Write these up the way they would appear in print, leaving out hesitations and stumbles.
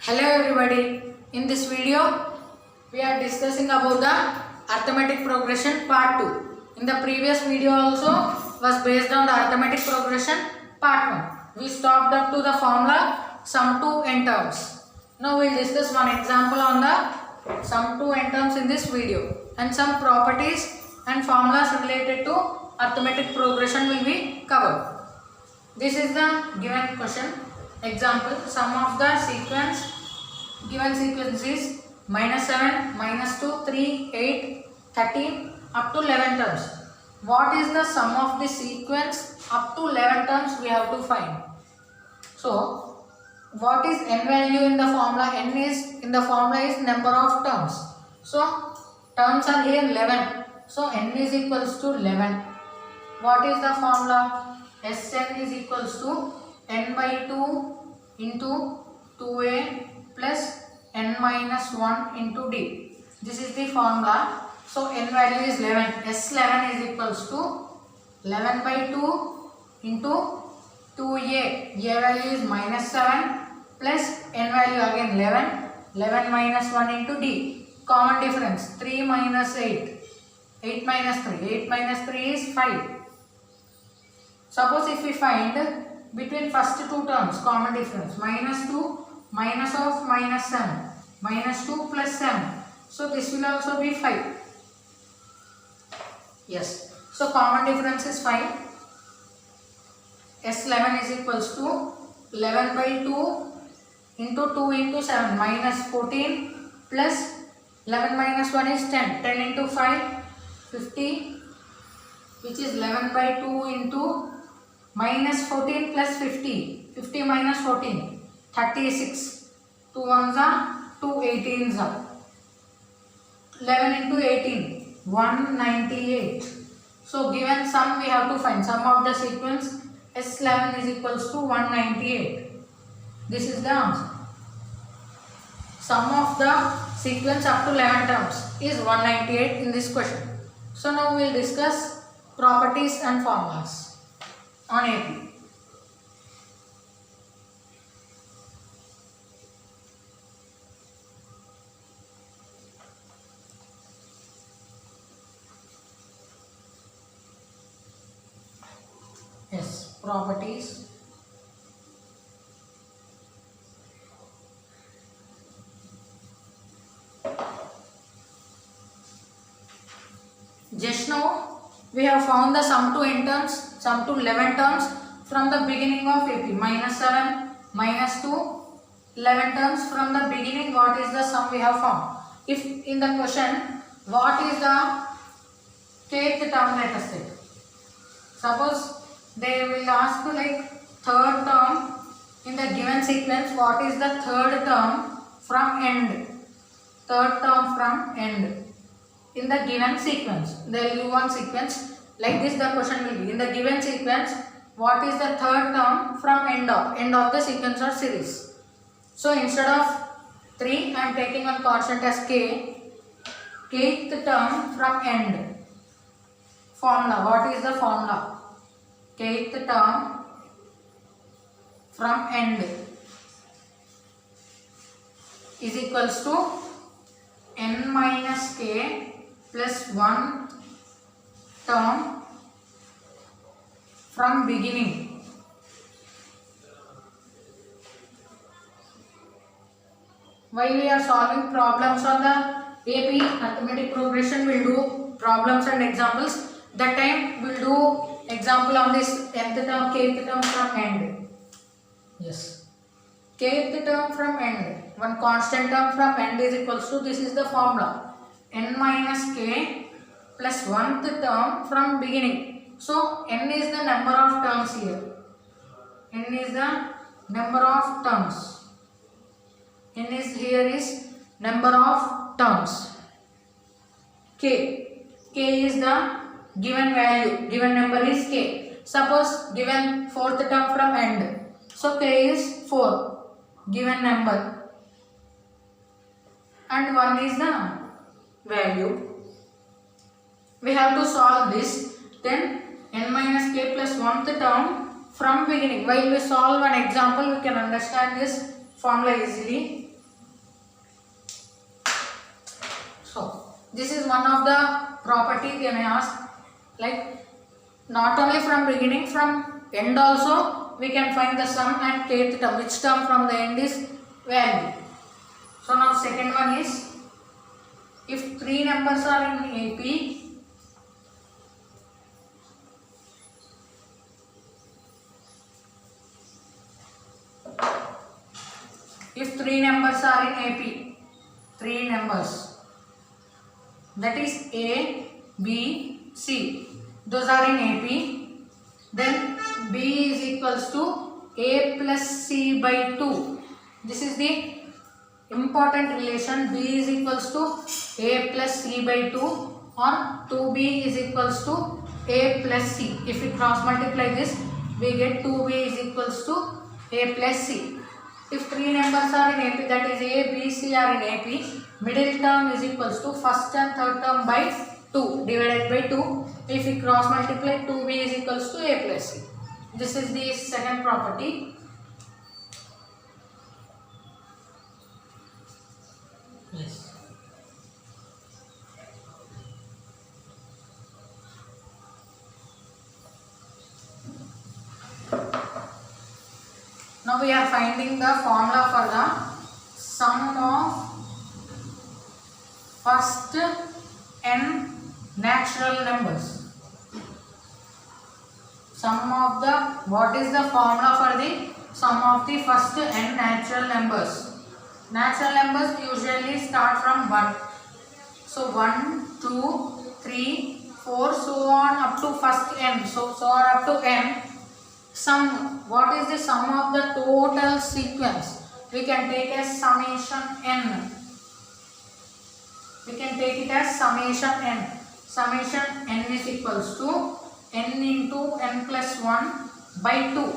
Hello everybody. In this video we are discussing about the arithmetic progression part 2. In the previous video also was based on the arithmetic progression part 1. We stopped up to the formula sum to n terms. Now we will discuss one example on the sum to n terms in this video, and some properties and formulas related to arithmetic progression will be covered. This is the given question. Example, sum of the sequence, given sequence is -7, -2, 3, 8, 13 up to 11 terms. What is the sum of the sequence up to 11 terms we have to find. So, what is n value in the formula? N is in the formula is number of terms. So, terms are here 11. So, n is equals to 11. What is the formula? Sn is equals to n by 2 into 2a plus n minus 1 into d. This is the formula. So n value is 11. S11 is equals to 11 by 2 into 2a. A value is -7 plus n value again 11. 11 minus 1 into d. Common difference 3 minus 8. 8 minus 3. 8 minus 3 is 5. Suppose if we find between first two terms common difference, -2 minus of -7, -2 plus 7. So this will also be 5. Yes. So common difference is 5. S11 is equals to 11 by 2 into 2 into 7 minus 14 plus 11 minus 1 is 10. 10 into 5, 50, which is 11 by 2 into minus 14 plus 50. 50 minus 14, 36. 2 ones are 2 18s are. 11 into 18, 198. So given sum we have to find. Sum of the sequence S11 is equals to 198. This is the answer. Sum of the sequence up to 11 terms is 198 in this question. So now we will discuss properties and formulas on AP. Yes, properties. Just now we have found the sum to n terms, sum to 11 terms from the beginning of AP. -7, -2, 11 terms from the beginning. What is the sum we have found? If in the question, what is the kth term, let us take. Suppose they will ask like third term in the given sequence. What is the third term from end? Third term from end in the given sequence. They will give one sequence like this. The question will be in the given sequence, what is the third term from end of the sequence or series. So instead of 3, I am taking one constant as k. Kth term from end. Formula. What is the formula? Kth term from end is equals to n minus k plus 1 term from beginning. While we are solving problems on the AP arithmetic progression, we will do problems and examples. That time we will do example on this nth term, kth term from end. Yes. Kth term from end. One constant term from end is equals to, this is the formula, n minus k plus 1th term from beginning. So n is the number of terms here. N is the number of terms. N is here is number of terms. K is the given value. Given number is k. Suppose given 4th term from end. So k is 4. Given number. And 1 is the value. We have to solve this. Then n minus k plus 1th term from beginning. While we solve an example, we can understand this formula easily. This is one of the property they may ask, like not only from beginning, from end also we can find the sum and kth term, which term from the end is value. So now second one is, if three numbers are in AP, if three numbers are in AP, three numbers, that is A, B, C, those are in AP, then B is equals to A plus C by 2. This is the important relation. B is equals to A plus C by 2, or 2B is equals to A plus C. If we cross multiply this, we get 2B is equals to A plus C. If three numbers are in AP, that is A, B, C are in AP, middle term is equals to first and third term by 2 divided by 2. If we cross multiply, 2B is equals to A plus C. This is the second property. Yes. Now we are finding the formula for the sum of first n natural numbers. Sum of the, what is the formula for the sum of the first n natural numbers? Natural numbers usually start from 1. So 1, 2, 3, 4, so on up to first n. So on up to n. Sum, what is the sum of the total sequence? We can take as summation n. We can take it as summation n. Summation n is equals to n into n plus 1 by 2.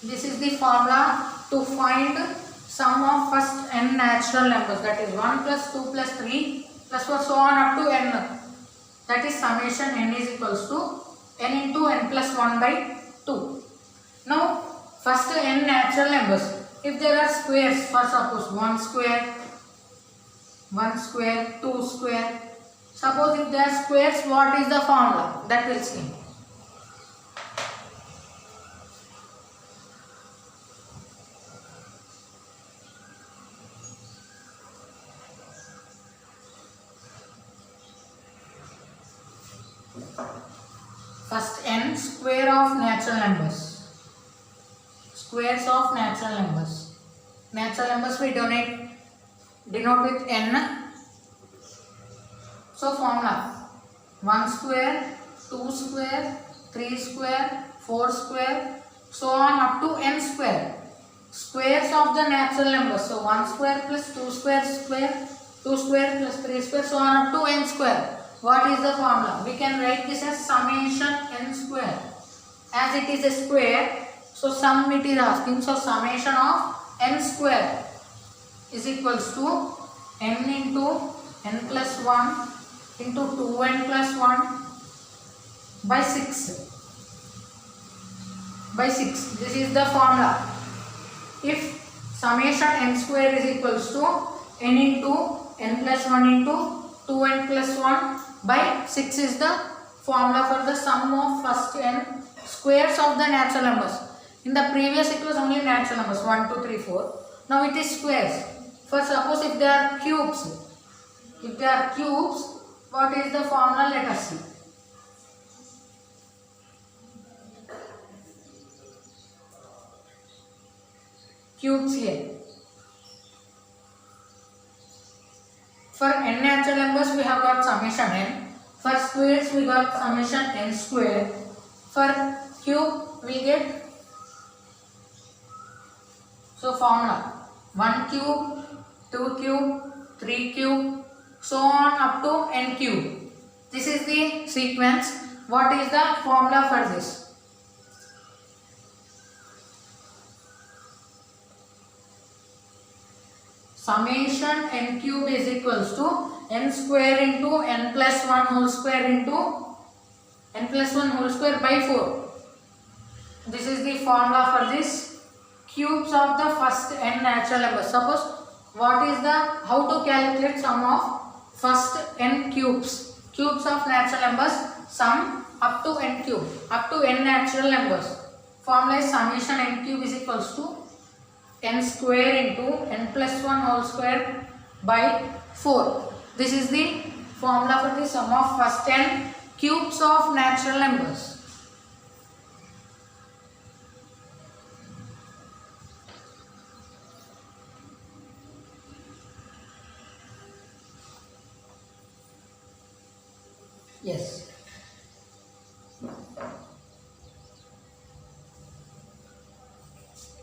This is the formula to find sum of first n natural numbers, that is 1 plus 2 plus 3 plus 4, so on up to n. That is summation n is equals to n into n plus 1 by 2. Now first n natural numbers, if there are squares, for suppose 1 square, 2 square, suppose if there are squares, what is the formula? That will see. First n, square of natural numbers. Squares of natural numbers. Natural numbers we denote with n. So formula 1 square, 2 square, 3 square, 4 square, so on up to n square. Squares of the natural numbers. So 1 square plus 2 square, 2 square plus 3 square, so on up to n square. What is the formula? We can write this as summation n square. As it is a square, so sum it is asking. So summation of n square is equals to n into n plus 1 into 2n plus 1 by 6. By 6. This is the formula. If summation n square is equals to n into n plus 1 into 2n plus 1 by 6 is the formula for the sum of first n squares of the natural numbers. In the previous it was only natural numbers 1, 2, 3, 4. Now it is squares. For suppose if they are cubes. If they are cubes, what is the formula? Let us see. Cubes here. For n natural numbers we have got summation n. For squares we got summation n square. For cube we get, so formula 1 cube, 2 cube, 3 cube, so on up to n cube. This is the sequence. What is the formula for this? Summation n cube is equals to n square into n plus 1 whole square into n plus 1 whole square by 4. This is the formula for this cubes of the first n natural numbers. Suppose what is the, how to calculate sum of first n cubes of natural numbers, sum up to n cube, up to n natural numbers. Formula is summation n cube is equals to n square into n plus 1 whole square by 4. This is the formula for the sum of first n cubes of natural numbers. Yes.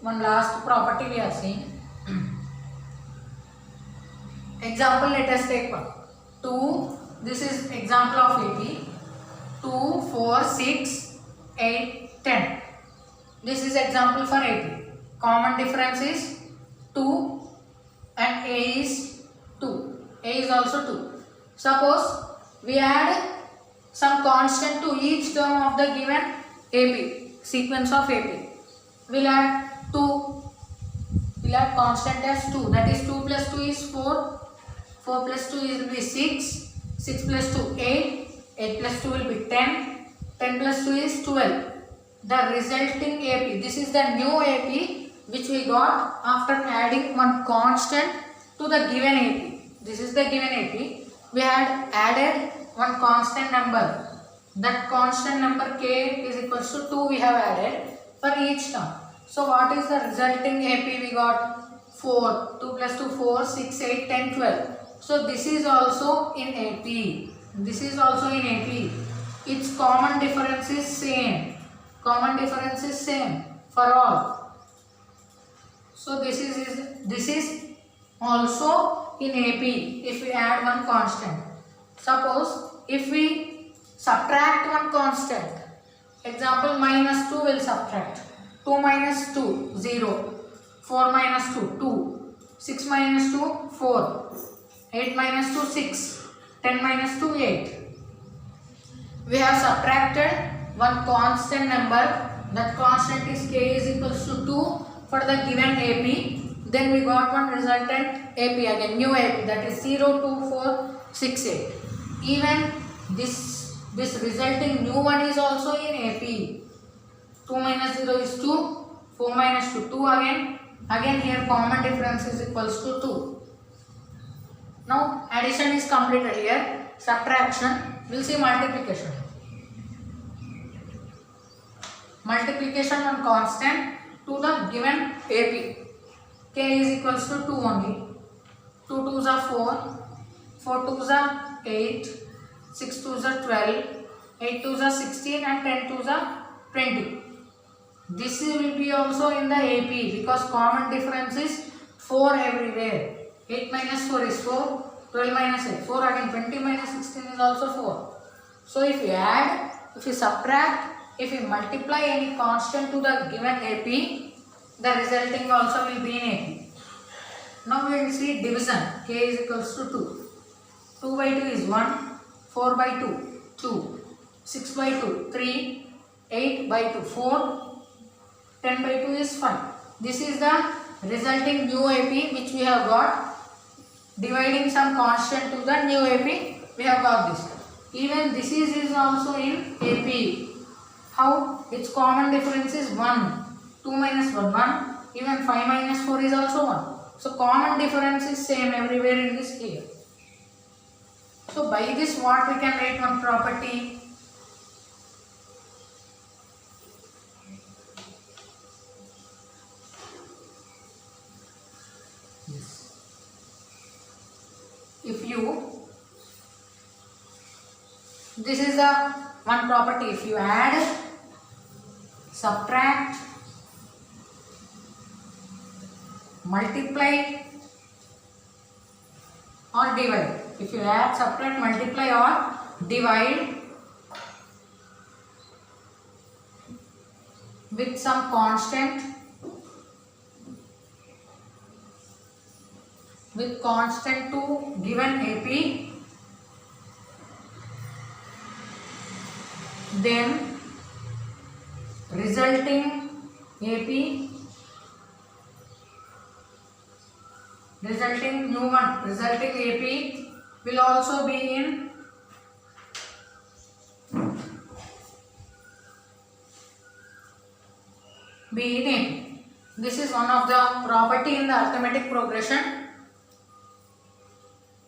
One last property we are seeing. Example, let us take one. 2. This is example of AP. 2, 4, 6, 8, 10. This is example for AP. Common difference is 2 and A is 2. A is also 2. Suppose we add some constant to each term of the given AP, sequence of AP. We'll add 2. We'll add constant as 2. That is 2 plus 2 is 4. 4 plus 2 will be 6. 6 plus 2 8. 8 plus 2 will be 10. 10 plus 2 is 12. The resulting AP. This is the new AP which we got after adding one constant to the given AP. This is the given AP. We had added one constant number. That constant number k is equals to 2 we have added for each term. So what is the resulting AP we got? 4. 2 plus 2 4, 6, 8, 10, 12. So this is also in AP. This is also in AP. Its common difference is same. Common difference is same for all. So this is also in AP if we add one constant. Suppose if we subtract one constant, example minus 2 will subtract. 2 minus 2, 0. 4 minus 2, 2. 6 minus 2, 4. 8 minus 2, 6. 10 minus 2, 8. We have subtracted one constant number. That constant is k is equals to 2 for the given AP. Then we got one resultant AP again, new AP, that is 0, 2, 4, 6, 8. Even this resulting new one is also in AP. 2 minus 0 is 2, 4 minus 2, 2 again. Again here common difference is equals to 2. Now addition is completed here. Subtraction, we will see multiplication. Multiplication on constant to the given AP. K is equals to 2 only. 2 2s are 4, 4 2s are 8, 6 2s are 12, 8 2s are 16 and 10 2s are 20. This will be also in the AP because common difference is 4 everywhere. 8 minus 4 is 4, 12 minus 8, 4 again, 20 minus 16 is also 4. So if you add, if you subtract, if you multiply any constant to the given AP, the resulting also will be in AP. Now we will see division. K is equals to 2. 2 by 2 is 1, 4 by 2, 2, 6 by 2, 3, 8 by 2, 4, 10 by 2 is 5. This is the resulting new AP which we have got. Dividing some constant to the new AP, we have got this. Even this is also in AP. How? Its common difference is 1. 2 minus 1, 1. Even 5 minus 4 is also 1. So common difference is same everywhere in this here. So by this what we can write one property? Yes. If you, this is the one property, if you add, subtract, multiply or divide. If you add, subtract, multiply or divide with some constant, to given AP, then resulting AP, resulting new one, resulting AP will also be in AP. This is one of the property in the arithmetic progression.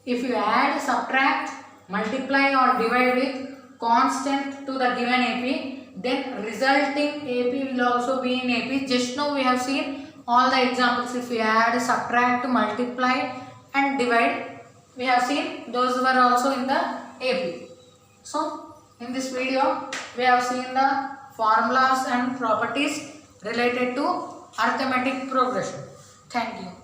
If you add, subtract, multiply or divide with constant to the given AP, then resulting AP will also be in AP. Just now we have seen all the examples. If we add, subtract, multiply and divide, we have seen those were also in the AP. So in this video we have seen the formulas and properties related to arithmetic progression. Thank you.